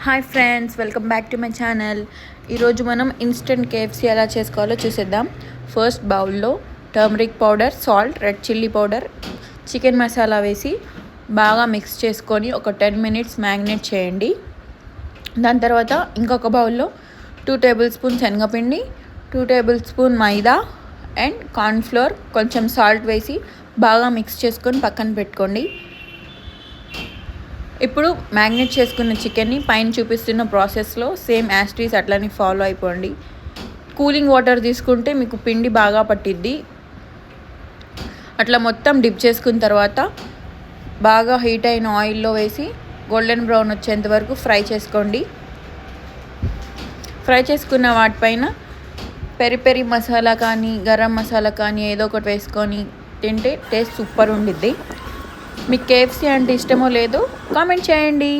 Hi friends, welcome back to my channel. ఈరోజు మనం instant KFC ఎలా చేసుకోవాలో చూసేద్దాం. ఫస్ట్ బౌల్లో turmeric powder, salt, red chilli powder, chicken masala వేసి బాగా మిక్స్ చేసుకొని ఒక 10 minutes మ్యాగ్నేట్ చేయండి. దాని తర్వాత ఇంకొక బౌల్లో 2 tablespoons శనగపిండి, 2 tablespoons మైదా అండ్ కార్న్ఫ్లోర్, కొంచెం సాల్ట్ వేసి బాగా మిక్స్ చేసుకొని పక్కన పెట్టుకోండి. ఇప్పుడు మ్యాగ్నేట్ చేసుకున్న చికెన్ని పైన చూపిస్తున్న ప్రాసెస్లో సేమ్ యాస్టీస్ అట్లని ఫాలో అయిపోండి. కూలింగ్ వాటర్ తీసుకుంటే మీకు పిండి బాగా పట్టిద్ది. అట్లా మొత్తం డిప్ చేసుకున్న తర్వాత బాగా హీట్ అయిన ఆయిల్లో వేసి గోల్డెన్ బ్రౌన్ వచ్చేంత వరకు ఫ్రై చేసుకోండి. ఫ్రై చేసుకున్న వాటిపైన పెరి పెరి మసాలా కానీ గరం మసాలా కానీ ఏదో ఒకటి వేసుకొని తింటే టేస్ట్ సూపర్ ఉండిద్ది. మీకు కేఎఫ్సీ అంటే ఇష్టమో లేదో కామెంట్ చేయండి.